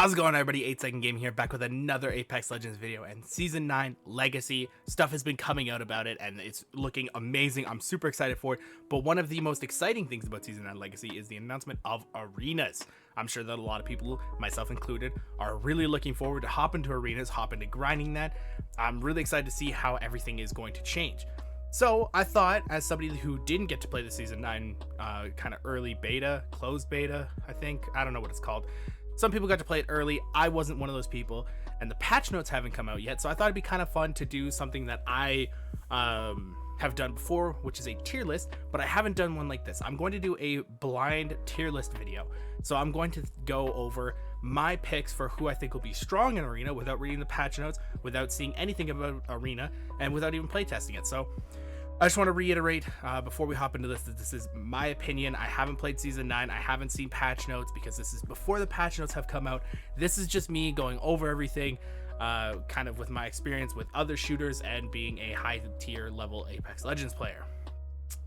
How's it going, everybody? 8-Second Game here, back with another Apex Legends video, and Season 9 Legacy stuff has been coming out about it, and it's looking amazing. I'm super excited for it, but one of the most exciting things about Season 9 Legacy is the announcement of arenas. I'm sure that a lot of people, myself included, are really looking forward to hop into arenas, hop into grinding that. I'm really excited to see how everything is going to change. So I thought, as somebody who didn't get to play the Season 9 kind of early beta, closed beta, I don't know what it's called. Some people got to play it early. I wasn't one of those people, and the patch notes haven't come out yet, so I thought it'd be kind of fun to do something that I have done before, which is a tier list, but I haven't done one like this. I'm going to do a blind tier list video. So I'm going to go over my picks for who I think will be strong in Arena without reading the patch notes, without seeing anything about Arena, and without even playtesting it. So I just want to reiterate before we hop into this that this is my opinion. I haven't played Season 9. I haven't seen patch notes because this is before the patch notes have come out. This is just me going over everything, kind of with my experience with other shooters and being a high tier level Apex Legends player.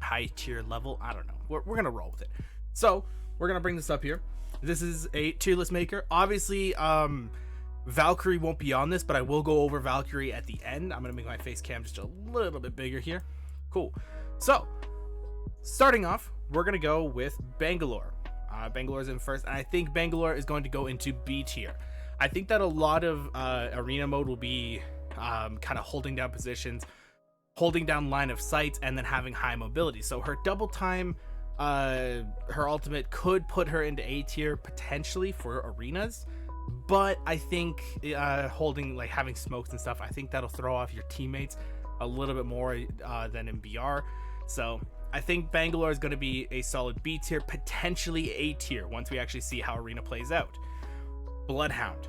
High tier level? I don't know. We're going to roll with it. So we're going to bring this up here. This is a tier list maker. Obviously, Valkyrie won't be on this, but I will go over Valkyrie at the end. I'm going to make my face cam just a little bit bigger here. Cool. So starting off, we're gonna go with Bangalore. Bangalore's in first, and I think Bangalore is going to go into B tier. I think that a lot of arena mode will be kind of holding down positions, holding down line of sight, and then having high mobility. So her double time, her ultimate could put her into A tier potentially for arenas, but I think holding, like, having smokes and stuff, I think that'll throw off your teammates a little bit more than in BR. So I think Bangalore is going to be a solid B tier, potentially A tier once we actually see how Arena plays out. Bloodhound's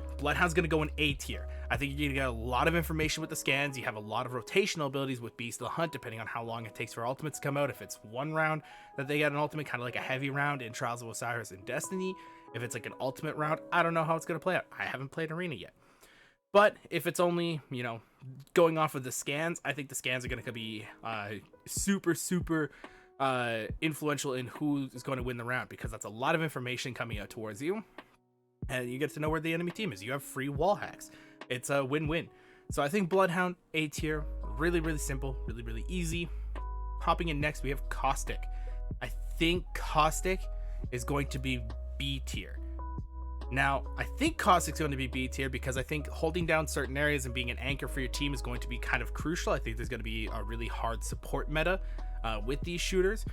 going to go in A tier. I think you're going to get a lot of information with the scans. You have a lot of rotational abilities with Beast of the Hunt, depending on how long it takes for ultimates to come out. If it's one round that they get an ultimate, kind of like a heavy round in Trials of Osiris and Destiny. If it's like an ultimate round, I don't know how it's going to play out. I haven't played Arena yet. But if it's only, going off of the scans, I think the scans are going to be super influential in who is going to win the round, because that's a lot of information coming out towards you, and you get to know where the enemy team is. You have free wall hacks. It's a win-win. So I think Bloodhound, A tier, really simple, really easy. Hopping in next, we have Caustic. I think Caustic is going to be B tier. Now, I think Caustic's going to be B tier because I think holding down certain areas and being an anchor for your team is going to be kind of crucial. I think there's going to be a really hard support meta with these shooters.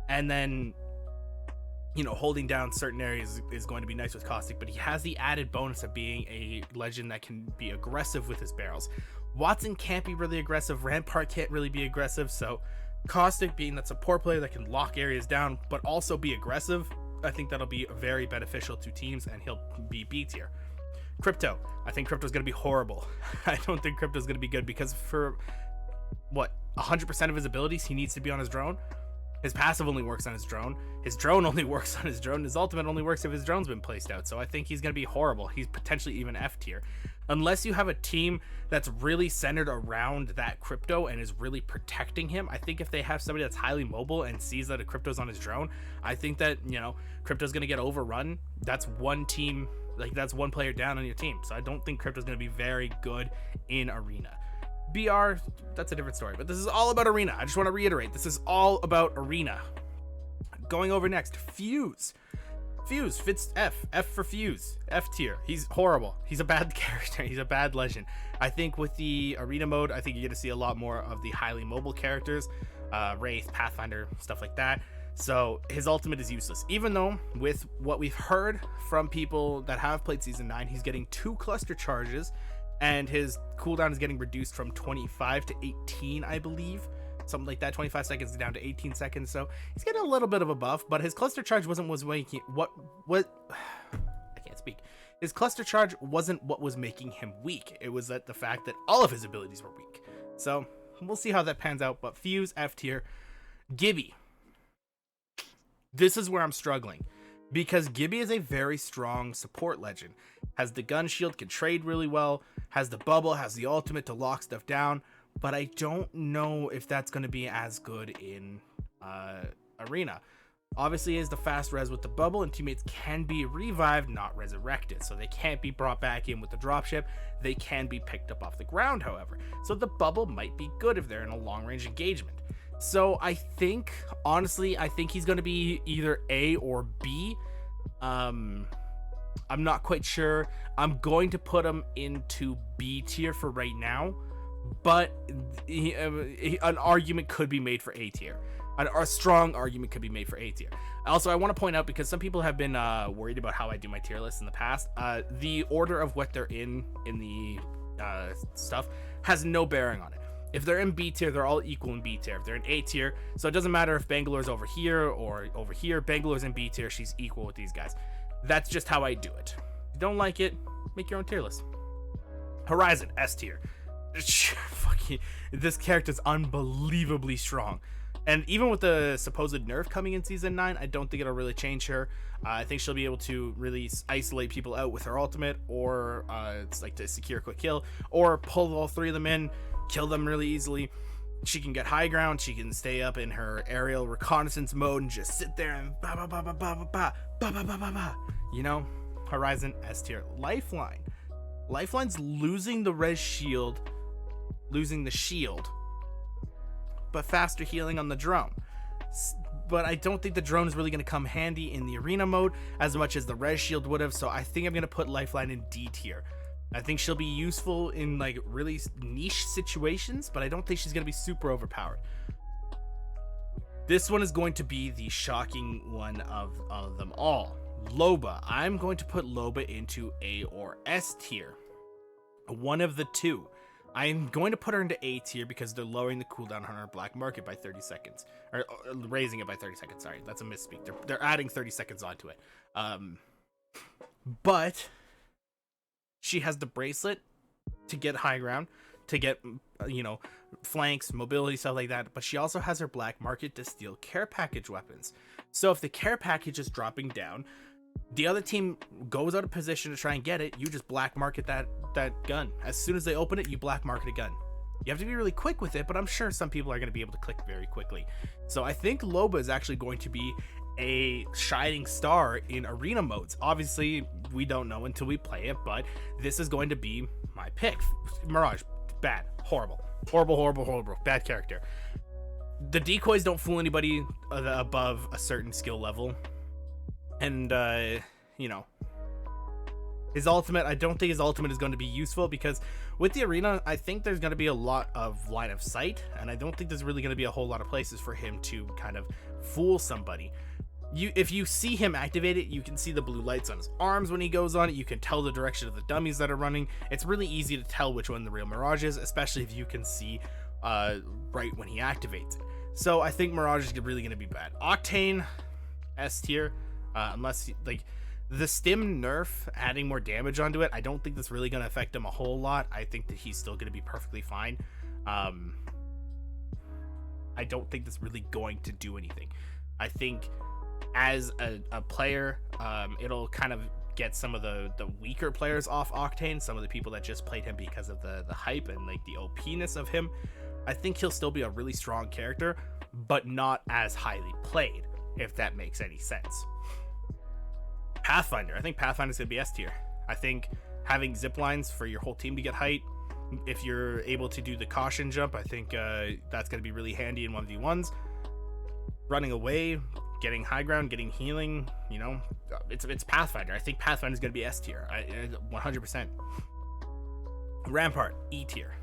And then, holding down certain areas is going to be nice with Caustic, but he has the added bonus of being a legend that can be aggressive with his barrels. Watson can't be really aggressive. Rampart can't really be aggressive. So Caustic, being that support player that can lock areas down, but also be aggressive, I think that'll be very beneficial to teams, and he'll be B tier. Crypto. I think Crypto's going to be horrible. I don't think Crypto's going to be good because for 100% of his abilities, he needs to be on his drone. His passive only works on his drone. His drone only works on his drone. His ultimate only works if his drone's been placed out. So I think he's going to be horrible. He's potentially even F tier. Unless you have a team that's really centered around that Crypto and is really protecting him. I think if they have somebody that's highly mobile and sees that a Crypto's on his drone, I think that, Crypto's going to get overrun. That's one team, that's one player down on your team. So I don't think Crypto's going to be very good in Arena. BR, that's a different story, but this is all about Arena. I just want to reiterate, this is all about Arena. Going over next, Fuse fits F for Fuse, F tier. He's horrible. He's a bad character. He's a bad legend. I think with the Arena mode, I think you're going to see a lot more of the highly mobile characters, Wraith, Pathfinder, stuff like that. So his ultimate is useless, even though with what we've heard from people that have played Season 9, he's getting 2 cluster charges, and his cooldown is getting reduced from 25 to 18, I believe. Something like that, 25 seconds down to 18 seconds. So he's getting a little bit of a buff, but his cluster charge wasn't making I can't speak. His cluster charge wasn't what was making him weak. It was that the fact that all of his abilities were weak. So we'll see how that pans out. But Fuse, F tier. Gibby. This is where I'm struggling, because Gibby is a very strong support legend. Has the gun shield, can trade really well, has the bubble, has the ultimate to lock stuff down, but I don't know if that's going to be as good in Arena. Obviously is the fast res with the bubble, and teammates can be revived, not resurrected. So they can't be brought back in with the dropship. They can be picked up off the ground, however. So the bubble might be good if they're in a long range engagement. So I think, honestly, I think he's going to be either A or B. I'm not quite sure. I'm going to put him into B tier for right now, but an argument could be made for A tier. A strong argument could be made for A tier. Also, I want to point out, because some people have been worried about how I do my tier list in the past, the order of what they're in the stuff has no bearing on it. If they're in B tier, they're all equal in B tier. If they're in A tier, so it doesn't matter if Bangalore's over here or over here. Bangalore's in B tier, she's equal with these guys. That's just how I do it. If you don't like it, make your own tier list. Horizon, S tier. Fucking, this character's unbelievably strong. And even with the supposed nerf coming in season 9, I don't think it'll really change her. I think she'll be able to really isolate people out with her ultimate, or it's like to secure a quick kill, or pull all three of them in, kill them really easily. She can get high ground. She can stay up in her aerial reconnaissance mode and just sit there and ba ba ba ba ba ba ba ba ba ba ba ba. You know, Horizon, S tier. Lifeline. Lifeline's losing the res shield, losing the shield, but faster healing on the drone. But I don't think the drone is really going to come handy in the arena mode as much as the res shield would have. So I think I'm going to put Lifeline in D tier. I think she'll be useful in like really niche situations, but I don't think she's going to be super overpowered. This one is going to be the shocking one of them all. Loba. I'm going to put Loba into A or S tier. One of the two. I'm going to put her into A tier because they're lowering the cooldown on her black market by 30 seconds. Or raising it by 30 seconds. Sorry, that's a misspeak. They're adding 30 seconds onto it. But she has the bracelet to get high ground, to get, flanks, mobility, stuff like that. But she also has her black market to steal care package weapons. So if the care package is dropping down, the other team goes out of position to try and get it. You just black market that gun. As soon as they open it, you black market a gun. You have to be really quick with it, but I'm sure some people are going to be able to click very quickly. So I think Loba is actually going to be a shining star in arena modes. Obviously, we don't know until we play it, but this is going to be my pick. Mirage, bad, horrible, bad character. The decoys don't fool anybody above a certain skill level. And, his ultimate, I don't think his ultimate is going to be useful, because with the arena, I think there's going to be a lot of line of sight, and I don't think there's really going to be a whole lot of places for him to kind of fool somebody. If you see him activate it, you can see the blue lights on his arms when he goes on it. You can tell the direction of the dummies that are running. It's really easy to tell which one the real Mirage is, especially if you can see right when he activates it. So I think Mirage is really going to be bad. Octane, S tier. Unless the stim nerf adding more damage onto it, I don't think that's really going to affect him a whole lot. I think that he's still going to be perfectly fine. I don't think that's really going to do anything. I think as a player, it'll kind of get some of the weaker players off Octane, some of the people that just played him because of the hype and like the OP-ness of him. I think he'll still be a really strong character, but not as highly played, if that makes any sense. Pathfinder. I think Pathfinder's going to be S tier. I think having zip lines for your whole team to get height, if you're able to do the caution jump, I think that's going to be really handy in 1v1s. Running away, getting high ground, getting healing, it's Pathfinder. I think Pathfinder's going to be S tier. 100%. Rampart, E tier.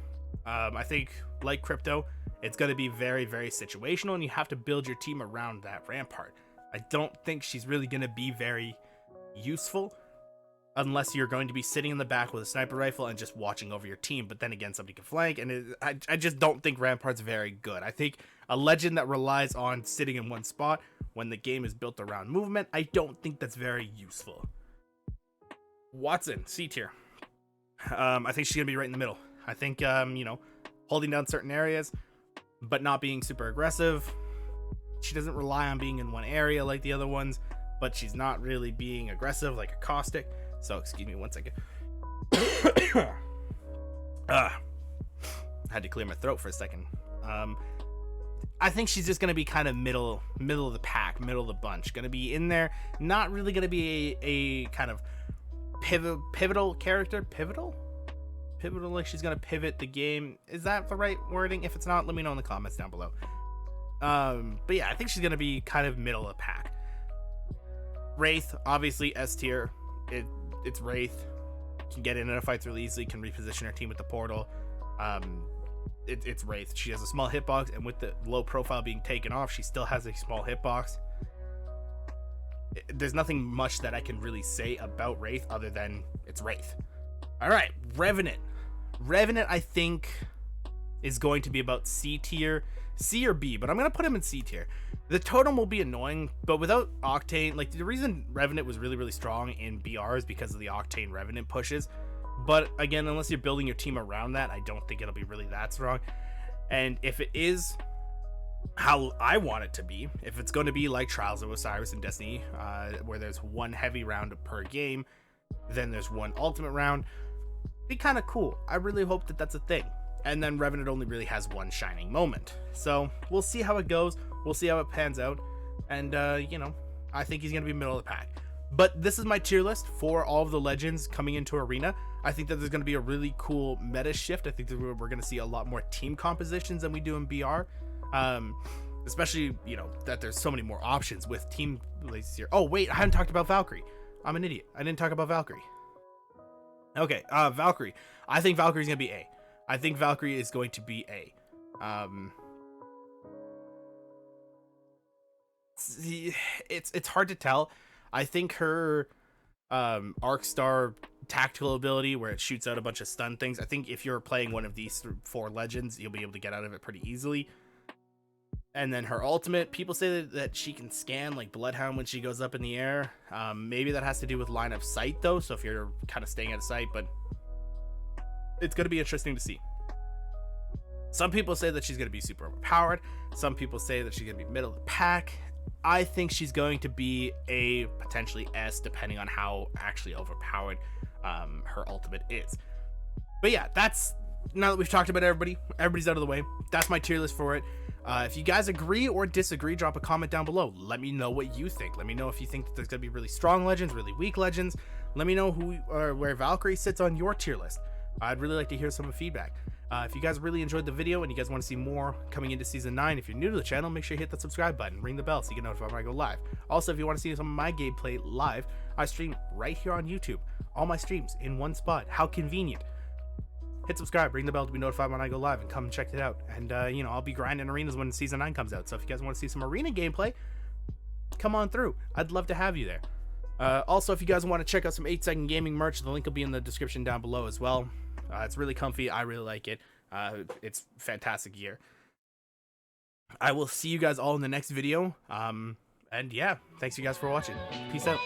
I think, like Crypto, it's going to be very, very situational, and you have to build your team around that Rampart. I don't think she's really going to be very useful unless you're going to be sitting in the back with a sniper rifle and just watching over your team. But then again, somebody can flank, and I just don't think Rampart's very good. I think a legend that relies on sitting in one spot when the game is built around movement, I don't think that's very useful. Watson, C tier. I think she's gonna be right in the middle. I think holding down certain areas but not being super aggressive. She doesn't rely on being in one area like the other ones, but she's not really being aggressive like a Caustic. So excuse me 1 second. Had to clear my throat for a second. I think she's just gonna be kind of middle of the pack, middle of the bunch. Gonna be in there, not really gonna be a kind of pivotal character. Pivotal, like she's gonna pivot the game. Is that the right wording? If it's not, let me know in the comments down below. But yeah, I think she's gonna be kind of middle of the pack. Wraith, obviously S tier. It's Wraith. Can get into fights really easily. Can reposition her team with the portal. It's Wraith. She has a small hitbox, and with the low profile being taken off, she still has a small hitbox. There's nothing much that I can really say about Wraith other than it's Wraith. All right, Revenant. Revenant, I think, is going to be about C tier, C or B, but I'm gonna put him in C tier. The totem will be annoying, but without Octane, like the reason Revenant was really strong in BR is because of the Octane Revenant pushes. But again, unless you're building your team around that, I don't think it'll be really that strong. And if it is how I want it to be, if it's going to be like Trials of Osiris and Destiny, where there's one heavy round per game, then there's one ultimate round, be kind of cool. I really hope that that's a thing. And then Revenant only really has one shining moment. So we'll see how it goes. We'll see how it pans out. And, you know, I think he's going to be middle of the pack. But this is my tier list for all of the legends coming into Arena. I think that there's going to be a really cool meta shift. I think that we're going to see a lot more team compositions than we do in BR. Especially, you know, that there's so many more options with team plays here. Oh, wait, I haven't talked about Valkyrie. I'm an idiot. I didn't talk about Valkyrie. Okay, Valkyrie. I think Valkyrie's going to be A. I think Valkyrie is going to be A. It's hard to tell. I think her Arc Star tactical ability, where it shoots out a bunch of stun things, I think if you're playing one of these 4 legends, you'll be able to get out of it pretty easily. And then her ultimate, people say that she can scan like Bloodhound when she goes up in the air. Maybe that has to do with line of sight though, so if you're kind of staying out of sight, but it's going to be interesting to see. Some people say that she's going to be super overpowered. Some people say that she's going to be middle of the pack. I think she's going to be a potentially S, depending on how actually overpowered her ultimate is. But yeah, that's, now that we've talked about everybody's out of the way, that's my tier list for it. If you guys agree or disagree, drop a comment down below. Let me know what you think. Let me know if you think that there's going to be really strong legends, really weak legends. Let me know who or where Valkyrie sits on your tier list. I'd really like to hear some feedback. If you guys really enjoyed the video and you guys want to see more coming into Season 9, if you're new to the channel, make sure you hit that subscribe button, ring the bell so you get notified when I go live. Also, if you want to see some of my gameplay live, I stream right here on YouTube. All my streams in one spot. How convenient. Hit subscribe, ring the bell to be notified when I go live, and come and check it out. And, you know, I'll be grinding arenas when Season 9 comes out. So if you guys want to see some arena gameplay, come on through. I'd love to have you there. Also, if you guys want to check out some 8-Second Gaming merch, the link will be in the description down below as well. It's really comfy. I really like it. It's fantastic gear. I will see you guys all in the next video. And yeah, thanks you guys for watching. Peace out.